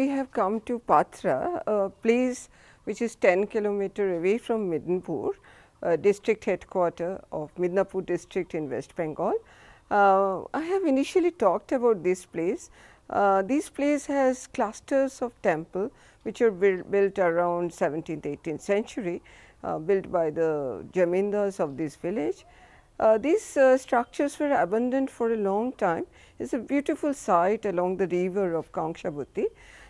we have come to Pathra, a place which is 10 kilometers away from Midnapur, district headquarter of Midnapur district in West Bengal. I have initially talked about this place. This place has clusters of temple which are built around 17th, 18th century, built by the Jamindars of this village. These structures were abandoned for a long time. It is a beautiful site along the river of Kangshabati.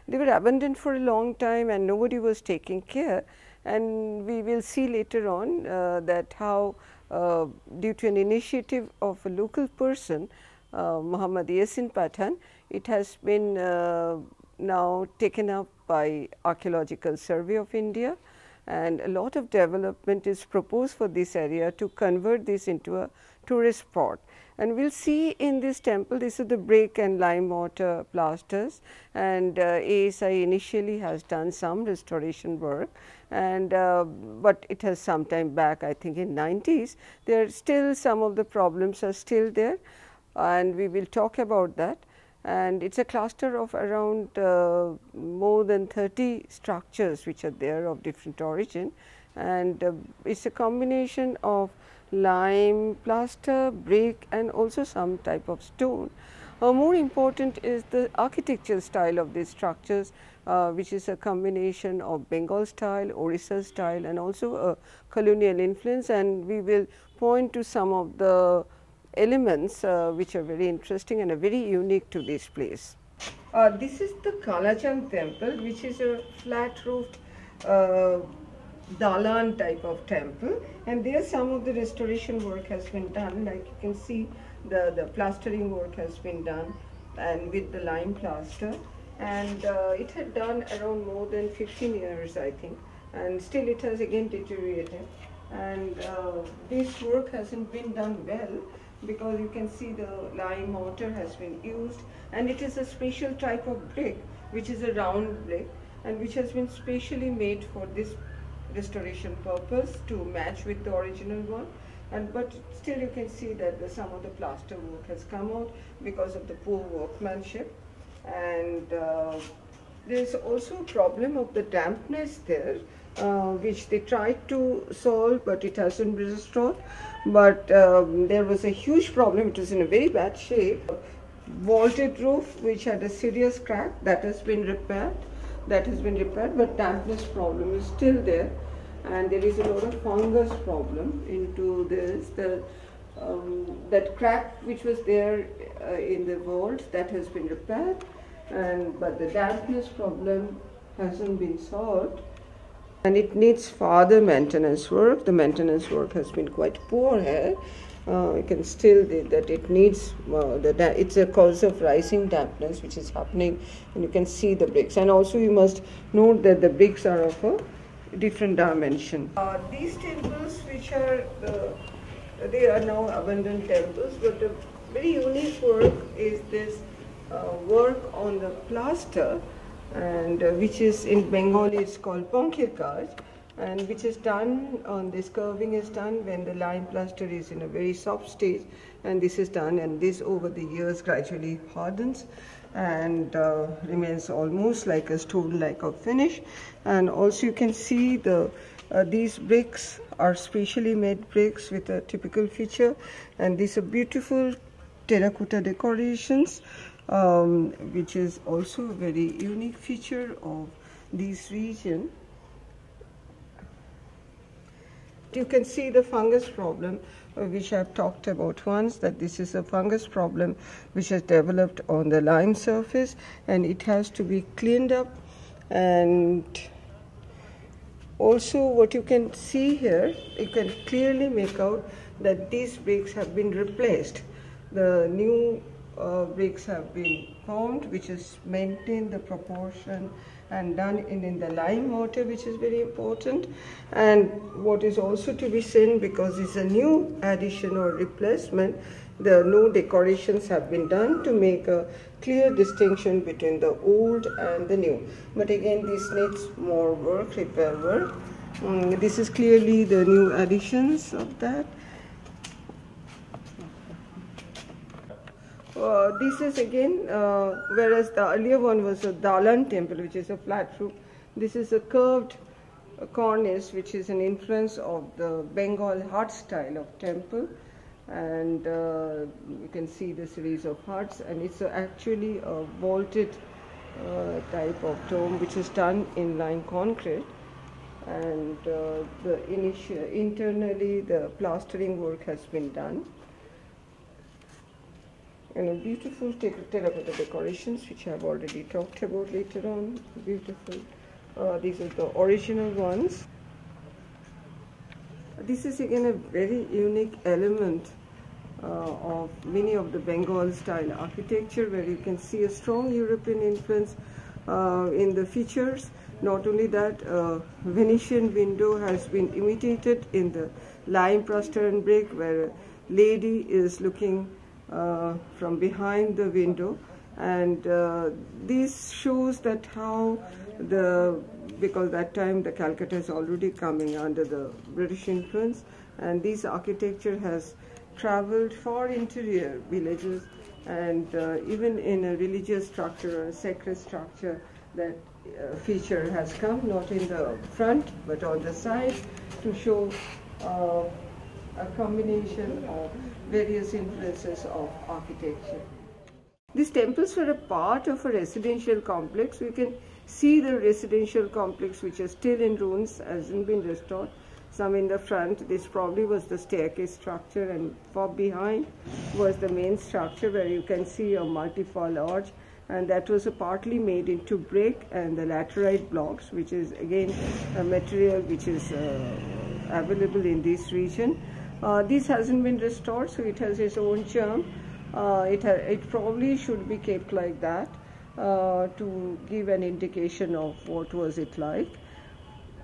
They were abandoned for a long time and nobody was taking care, and we will see later on that how due to an initiative of a local person, Muhammad Yasin Pathan, it has been now taken up by Archaeological Survey of India, and a lot of development is proposed for this area to convert this into a tourist spot. And we will see in this temple, this is the brick and lime mortar plasters, and ASI initially has done some restoration work, and but it has some time back, I think in 90s, there are still some of the problems are still there, and we will talk about that. And it is a cluster of around more than 30 structures which are there of different origin, and it is a combination of lime, plaster, brick and also some type of stone. More important is the architectural style of these structures, which is a combination of Bengal style, Orissa style and also a colonial influence, and we will point to some of the elements which are very interesting and are very unique to this place. This is the Kalachand temple, which is a flat roofed dalan type of temple, and there some of the restoration work has been done, like you can see the plastering work has been done and with the lime plaster, and it had done around more than 15 years I think, and still it has again deteriorated, and this work hasn't been done well, because you can see the lime mortar has been used, and it is a special type of brick which is a round brick and which has been specially made for this restoration purpose to match with the original one, and but still you can see that some of the plaster work has come out because of the poor workmanship, and there is also a problem of the dampness there, which they tried to solve, but it hasn't been restored. But there was a huge problem, it was in a very bad shape. Vaulted roof which had a serious crack, that has been repaired, but dampness problem is still there, and there is a lot of fungus problem into this. That crack which was there in the vault, that has been repaired, but the dampness problem hasn't been solved, and it needs further maintenance work. The maintenance work has been quite poor here. You can still that it needs it's a cause of rising dampness which is happening, and you can see the bricks, and also you must note that the bricks are of a different dimension. These temples which are they are now abandoned temples, but the very unique work is this work on the plaster, and which is in Bengali it's called Pankir Kaj, and which is done on this curving is done when the lime plaster is in a very soft stage, and this is done, and this over the years gradually hardens and remains almost like a stone like a finish. And also you can see these bricks are specially made bricks with a typical feature, and these are beautiful terracotta decorations, which is also a very unique feature of this region. You can see the fungus problem which I have talked about once, that this is a fungus problem which has developed on the lime surface, and it has to be cleaned up. And also what you can see here, you can clearly make out that these bricks have been replaced. The new bricks have been formed, which is maintained the proportion and done in the lime mortar, which is very important. And what is also to be seen, because it's a new addition or replacement, the new decorations have been done to make a clear distinction between the old and the new. But again, this needs more work, repair work. This is clearly the new additions of that. This is again, whereas the earlier one was a Dalan temple, which is a flat roof. This is a curved cornice, which is an influence of the Bengal hut style of temple. And you can see the series of huts, and it's actually a vaulted type of dome, which is done in lime concrete. And internally the plastering work has been done. And beautiful terracotta decorations, which I have already talked about later on. Beautiful. These are the original ones. This is again a very unique element of many of the Bengal style architecture, where you can see a strong European influence in the features. Not only that, Venetian window has been imitated in the lime plaster and brick, where a lady is looking from behind the window, and this shows that how because that time the Calcutta is already coming under the British influence, and this architecture has traveled far interior villages, and even in a religious structure or a sacred structure, that feature has come not in the front but on the sides to show a combination of various influences of architecture. These temples were a part of a residential complex. We can see the residential complex, which is still in ruins, hasn't been restored. Some in the front, this probably was the staircase structure, and far behind was the main structure, where you can see a multi-fall arch, and that was partly made into brick and the laterite blocks, which is again a material which is available in this region. This hasn't been restored, so it has its own charm. It probably should be kept like that to give an indication of what was it like.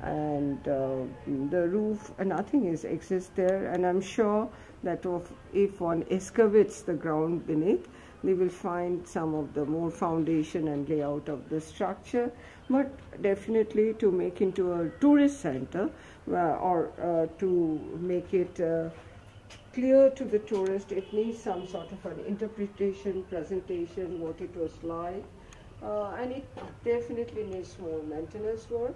And the roof, nothing exists there, and I'm sure that if one excavates the ground beneath, they will find some of the more foundation and layout of the structure. But definitely to make into a tourist center or to make it clear to the tourist, it needs some sort of an interpretation, presentation, what it was like, and it definitely needs more maintenance work.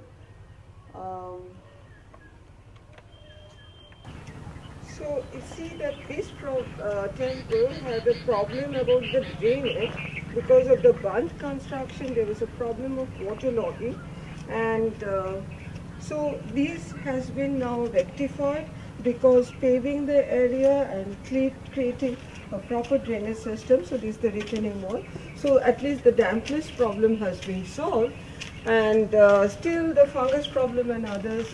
So you see that this temple had a problem about the drainage. Because of the bunt construction, there was a problem of waterlogging, and so this has been now rectified, because paving the area and creating a proper drainage system. So this is the retaining wall. So at least the dampness problem has been solved, and still the fungus problem and others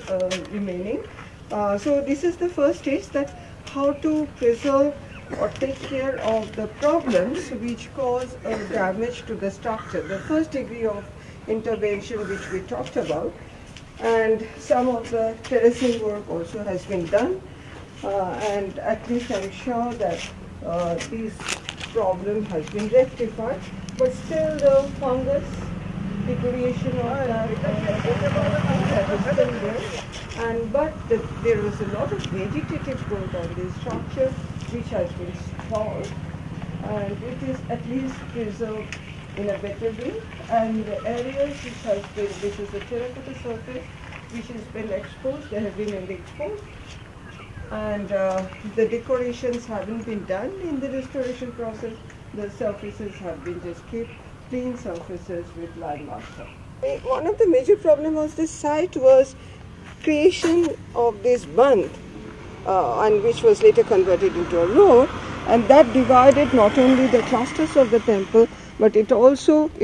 remaining. So this is the first stage, that how to preserve or take care of the problems which cause damage to the structure. The first degree of intervention which we talked about, and some of the terracing work also has been done, and at least I'm sure that this problem has been rectified, but still the fungus deterioration of that is still there. But there was a lot of vegetative growth on this structure, which has been solved, and it is at least preserved in a better way. And the areas which has been, this is the terracotta surface which has been exposed, they have been exposed, and the decorations haven't been done in the restoration process. The surfaces have been just kept clean surfaces with lime plaster. One of the major problems was this site was creation of this bund, and which was later converted into a road, and that divided not only the clusters of the temple, but it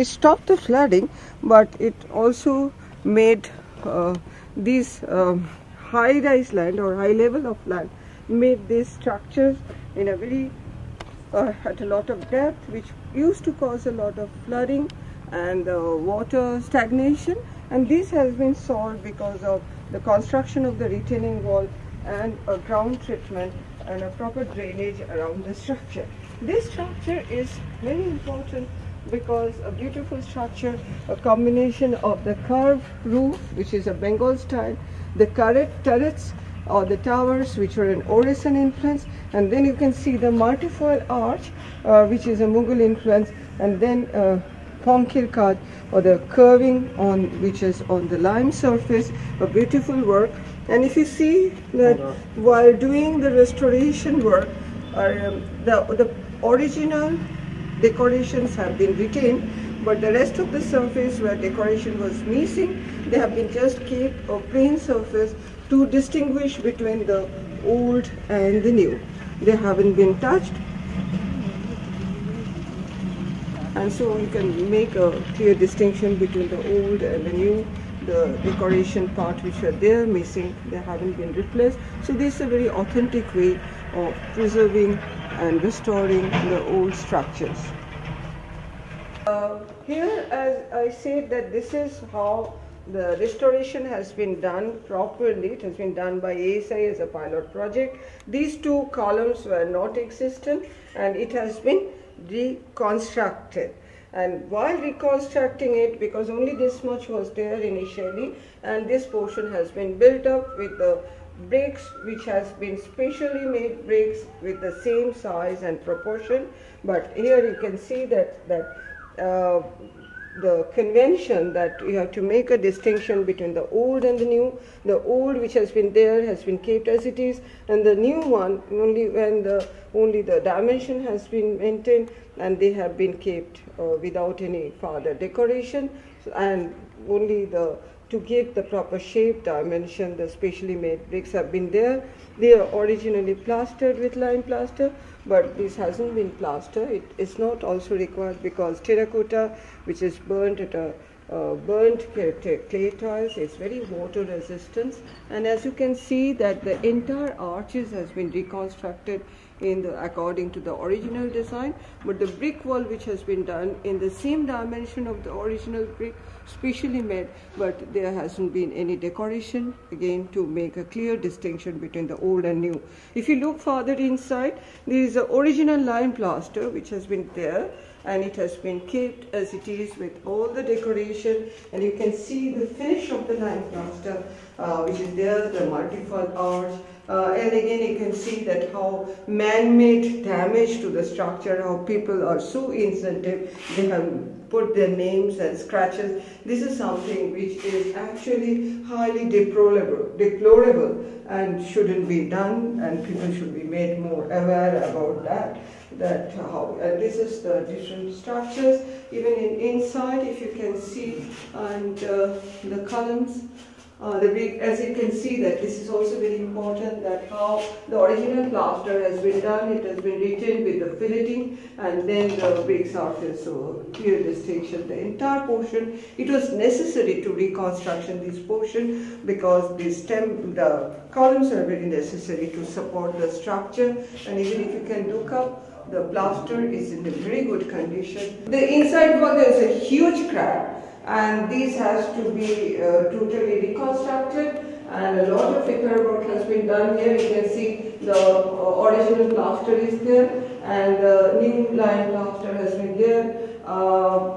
stopped the flooding, but it also made these high-rise land or high level of land, made these structures in a very at a lot of depth, which used to cause a lot of flooding and water stagnation, and this has been solved because of the construction of the retaining wall and a ground treatment and a proper drainage around the structure. This structure is very important because a beautiful structure, a combination of the curved roof, which is a Bengal style, the turrets the towers which are an Orison influence, and then you can see the multifoil arch which is a Mughal influence, and then Ponkirkat, or the curving on which is on the lime surface, a beautiful work. And if you see that while doing the restoration work, the original decorations have been retained, but the rest of the surface where decoration was missing, they have been just kept a plain surface to distinguish between the old and the new. They haven't been touched, and so you can make a clear distinction between the old and the new. The decoration part which are there missing, they haven't been replaced. So this is a very authentic way of preserving and restoring the old structures. Here, as I said, that this is how the restoration has been done properly. It has been done by ASI as a pilot project. These two columns were not existent, and it has been reconstructed. And while reconstructing it, because only this much was there initially, and this portion has been built up with the bricks which has been specially made bricks with the same size and proportion. But here you can see that the convention that you have to make a distinction between the old and the new. The old which has been there has been kept as it is, and the new one only when only the dimension has been maintained, and they have been kept without any further decoration, and only to give the proper shape, dimension, the specially made bricks have been there. They are originally plastered with lime plaster, but this hasn't been plastered. It is not also required because terracotta, which is burnt at a burnt clay tiles, is very water resistant. And as you can see that the entire arches has been reconstructed according to the original design, but the brick wall which has been done in the same dimension of the original brick, specially made, but there hasn't been any decoration, again to make a clear distinction between the old and new. If you look further inside, there is the original lime plaster which has been there, and it has been kept as it is with all the decoration, and you can see the finish of the lime plaster which is there, the multifold arch. And again you can see that how man-made damage to the structure, how people are so insensitive, they have put their names and scratches. This is something which is actually highly deplorable and shouldn't be done, and people should be made more aware about that. And this is the different structures, even inside, if you can see, and the columns. The brick, as you can see, that this is also very important, that how the original plaster has been done, it has been retained with the filleting, and then the brick surface, so clear distinction. The entire portion, it was necessary to reconstruction this portion because the columns are very necessary to support the structure, and even if you can look up, the plaster is in a very good condition. The inside wall, there is a huge crack, and this has to be totally reconstructed, and a lot of repair work has been done here. You can see the original plaster is there, and the new lime plaster has been there,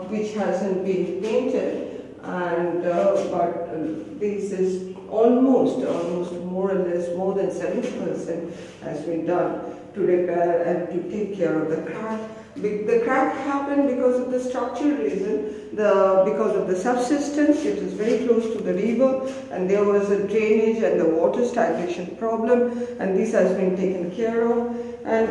which hasn't been painted, and but this is almost more or less more than 70% has been done to repair and to take care of the crack. The crack happened because of the structural reason, because of the subsidence. It is very close to the river, and there was a drainage and the water stagnation problem, and this has been taken care of.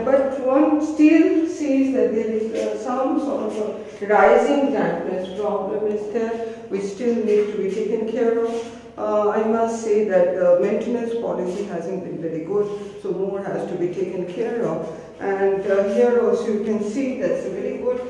But one still sees that there is some sort of rising dampness problem is there, which still needs to be taken care of. I must say that the maintenance policy hasn't been very good, so more has to be taken care of. And here also you can see that's a very good,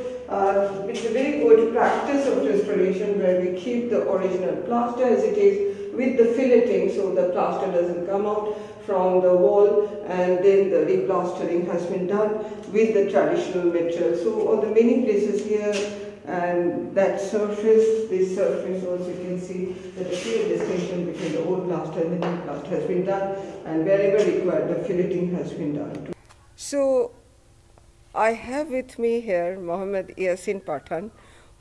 it's a very good practice of restoration where we keep the original plaster as it is with the filleting, so the plaster doesn't come out from the wall, and then the replastering has been done with the traditional material. So on the many places here, and that surface, this surface also you can see that a clear distinction between the old plaster and the new plaster has been done, and wherever required the filleting has been done. So I have with me here Mohammed Yasin Pathan,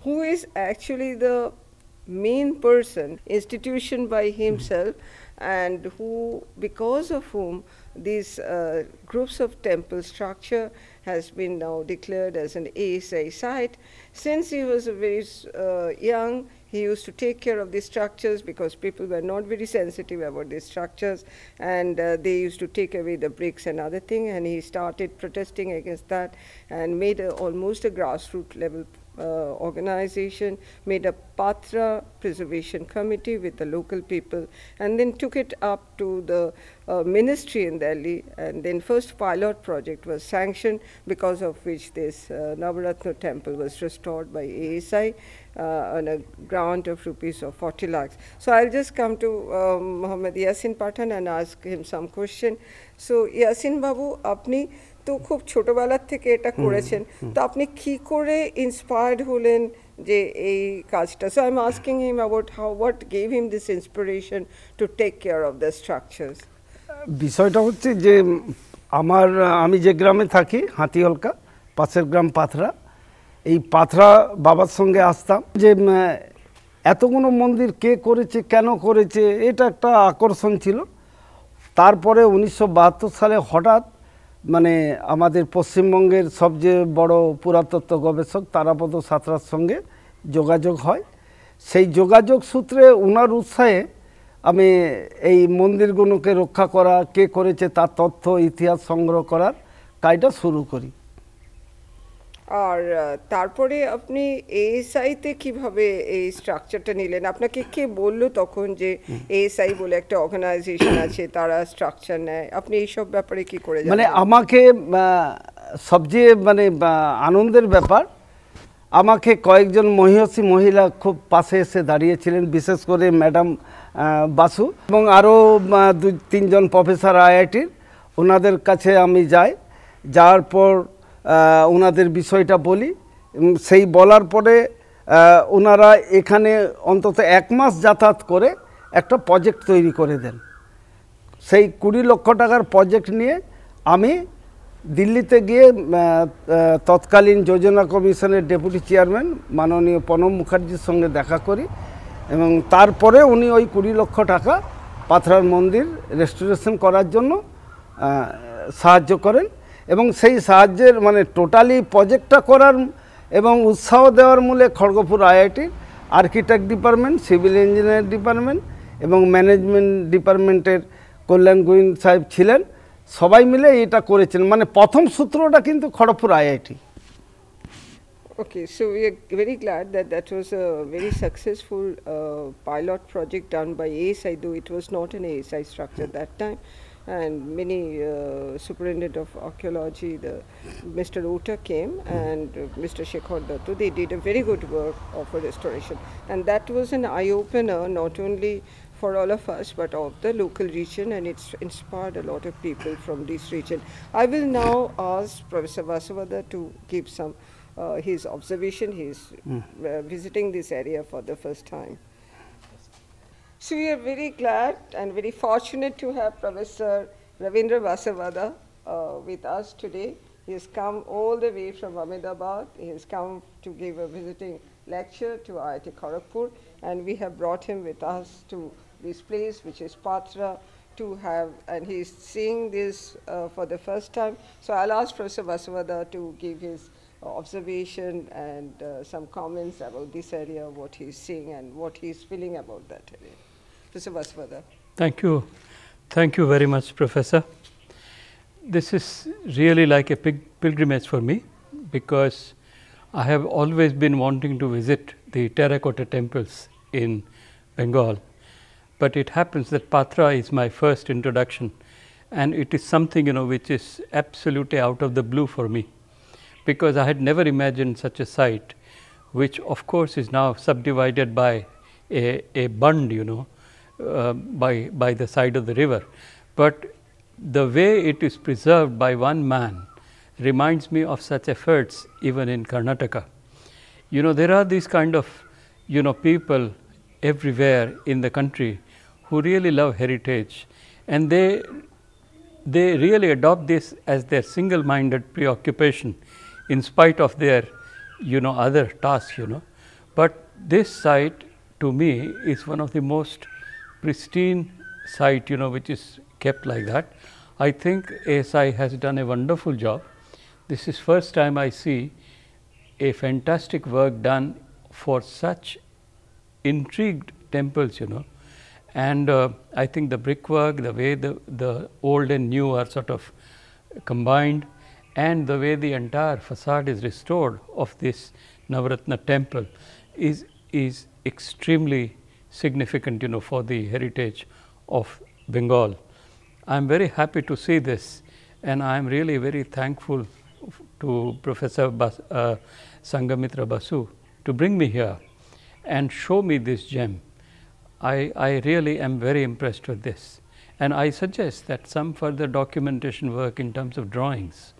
who is actually the main person, institution by himself, and who, because of whom these groups of temple structure has been now declared as an ASI site. Since he was very young, he used to take care of these structures because people were not very sensitive about these structures, and they used to take away the bricks and other thing, and he started protesting against that and made almost a grassroots level organization, made a Pathra preservation committee with the local people, and then took it up to the ministry in Delhi, and then first pilot project was sanctioned, because of which this Navaratna temple was restored by ASI on a grant of rupees of 40 lakhs. So I'll just come to Mohammed Yasin Pathan and ask him some question. So Yasin Babu, apni তো খুব ছোটবেলার থেকে এটা করেছেন, তো আপনি কি করে ইন্সপায়ার্ড হলেন যে এই কাজটা? So I am asking him about how what gave him this inspiration to take care of the structures. বিষয়টা হচ্ছে যে আমি যে গ্রামে থাকি হাতিহলকা, পাশের গ্রাম পাথরা, এই পাথরা বাবার সঙ্গে আসতাম যে এতগুলো মন্দির কে করেছে, কেন করেছে, এটা একটা আকর্ষণ ছিল। তারপরে 1972 সালে হঠাৎ মানে আমাদের পশ্চিমবঙ্গের সবচেয়ে বড় পুরাতত্ত্ব গবেষক তারাপদ সাঁতরার সঙ্গে যোগাযোগ হয়। সেই যোগাযোগ সূত্রে ওনার উৎসাহে আমি এই মন্দিরগুলোকে রক্ষা করা, কে করেছে তার তথ্য ইতিহাস সংগ্রহ করার কাজটা শুরু করি। আর তারপরে আপনি এএসআইতে কিভাবে এই স্ট্রাকচারটা নিলেন? আপনাকে কে বললো তখন যে এএসআই বলে একটা অর্গানাইজেশন আছে, তারা স্ট্রাকচার নেয়? আপনি এইসব ব্যাপারে কি করে জানেন? মানে আমাকে সবচেয়ে মানে আনন্দের ব্যাপার, আমাকে কয়েকজন মহিষী মহিলা খুব পাশে এসে দাঁড়িয়েছিলেন, বিশেষ করে ম্যাডাম বাসু এবং আরও 2-3 প্রফেসর আইআইটির। ওনাদের কাছে আমি যাওয়ার পর ওনাদের বিষয়টা বলি। সেই বলার পরে ওনারা এখানে অন্তত 1 মাস যাতায়াত করে একটা প্রজেক্ট তৈরি করে দেন। সেই 20 লক্ষ টাকার প্রজেক্ট নিয়ে আমি দিল্লিতে গিয়ে তৎকালীন যোজনা কমিশনের ডেপুটি চেয়ারম্যান মাননীয় প্রণব মুখার্জির সঙ্গে দেখা করি, এবং তারপরে উনি ওই 20 লক্ষ টাকা পাথরার মন্দির রেস্টোরেশন করার জন্য সাহায্য করেন। এবং সেই সাহায্যের মানে টোটালি প্রজেক্টটা করার এবং উৎসাহ দেওয়ার মূলে খড়গপুর আইআইটির architect department, civil engineering department এবং ম্যানেজমেন্ট ডিপার্টমেন্টের কল্যাণ গোয়েন সাহেব ছিলেন। সবাই মিলে এটা করেছেন, মানে প্রথম সূত্রটা কিন্তু Kharagpur IIT. Okay, so we are very glad that that was a very successful pilot project done by ASI, though it was not an ASI structure at that time. And many superintendent of archaeology, Mr. Ota came, and Mr. Shekhar Dattu, they did a very good work of a restoration. And that was an eye-opener, not only for all of us, but of the local region, and it's inspired a lot of people from this region. I will now ask Professor Vasavada to give some his observation. He's visiting this area for the first time. So we are very glad and very fortunate to have Professor Ravindra Vasavada with us today. He has come all the way from Ahmedabad. He has come to give a visiting lecture to IIT Kharagpur, and we have brought him with us to this place, which is Pathra, to have, and he is seeing this for the first time. So I'll ask Professor Vasavada to give his observation and some comments about this area, what he's seeing and what he's feeling about that area. Professor Vasavada. Thank you. Thank you very much, Professor. This is really like a pilgrimage for me, because I have always been wanting to visit the terracotta temples in Bengal. But it happens that Pathra is my first introduction, and it is something, you know, which is absolutely out of the blue for me, because I had never imagined such a site, which of course is now subdivided by a bund, you know, by the side of the river. But the way it is preserved by one man reminds me of such efforts even in Karnataka. You know, there are these kind of, you know, people everywhere in the country who really love heritage, and they really adopt this as their single-minded preoccupation in spite of their, you know, other tasks, you know. But this site to me is one of the most pristine site, which is kept like that. I think ASI has done a wonderful job. This is first time I see a fantastic work done for such intrigued temples, and I think the brickwork, the way the old and new are sort of combined, and the way the entire facade is restored of this Navaratna temple is extremely significant, for the heritage of Bengal. I am very happy to see this, and I am really very thankful to Professor Sangamitra Basu to bring me here and show me this gem. I really am very impressed with this, and I suggest that some further documentation work in terms of drawings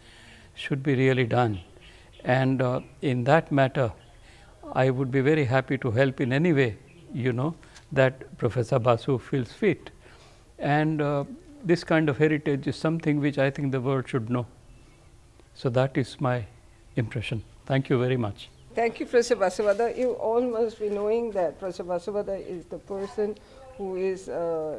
should be really done, and in that matter I would be very happy to help in any way that Professor Basu feels fit, and this kind of heritage is something which I think the world should know. So that is my impression. Thank you very much. Thank you, Professor Basavada. You all must be knowing that Professor Basavada is the person who is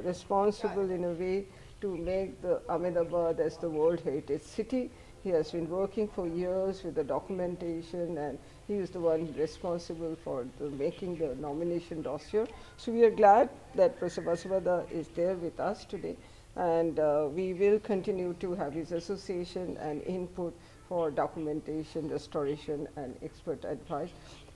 responsible in a way to make the Ahmedabad as the World Heritage City. He has been working for years with the documentation, and he is the one responsible for making the nomination dossier. So we are glad that Professor Basavada is there with us today, and we will continue to have his association and input for documentation, restoration, and expert advice.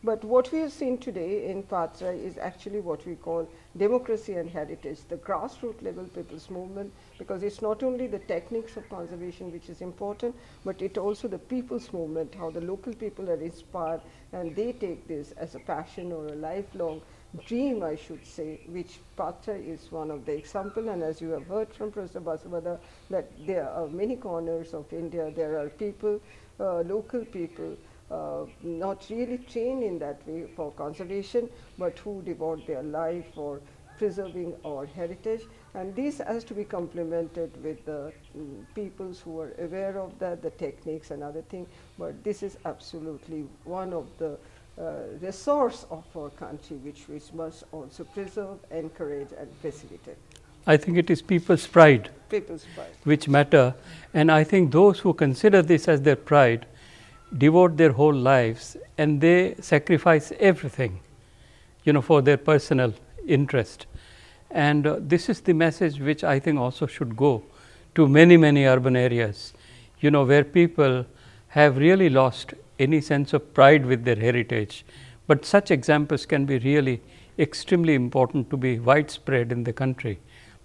But what we have seen today in Pathra is actually what we call democracy and heritage, the grassroots level people's movement, because it's not only the techniques of conservation which is important, but it also the people's movement, how the local people are inspired, and they take this as a passion or a lifelong dream, I should say, which Pathra is one of the example. And as you have heard from Professor Basavada, that there are many corners of India, there are people, local people, not really trained in that way for conservation, but who devote their life for preserving our heritage. And this has to be complemented with the peoples who are aware of that, the techniques and other things. But this is absolutely one of the resource of our country, which we must also preserve, encourage, and facilitate. I think it is people's pride, which matter, and I think those who consider this as their pride devote their whole lives, and they sacrifice everything, for their personal interest. And this is the message which I think also should go to many, many urban areas, where people have really lost any sense of pride with their heritage. But such examples can be really extremely important to be widespread in the country,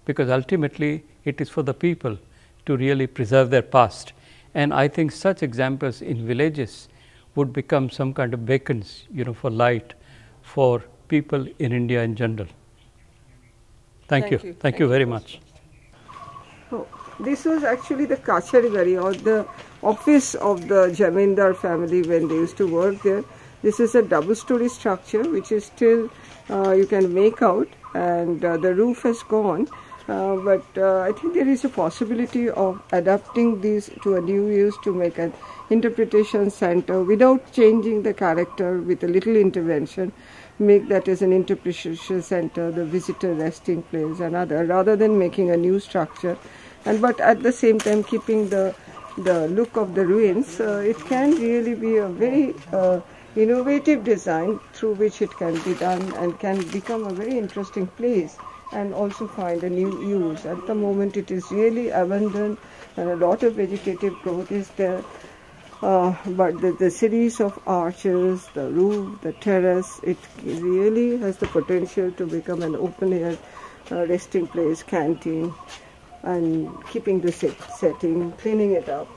because ultimately it is for the people to really preserve their past. And I think such examples in villages would become some kind of beacons, for light for people in India in general. Thank you. Thank you very much. Oh, this was actually the Kacharigari, or the office of the Jamindar family when they used to work there. This is a double-story structure which is still you can make out, and the roof has gone. But I think there is a possibility of adapting these to a new use to make an interpretation center without changing the character, with a little intervention, make that as an interpretation center, the visitor resting place and other, rather than making a new structure. And but at the same time keeping the look of the ruins. It can really be a very innovative design through which it can be done and can become a very interesting place and also find a new use. At the moment it is really abandoned and a lot of vegetative growth is there, but the series of arches, the roof, the terrace, it really has the potential to become an open air resting place, canteen, and keeping the setting, cleaning it up.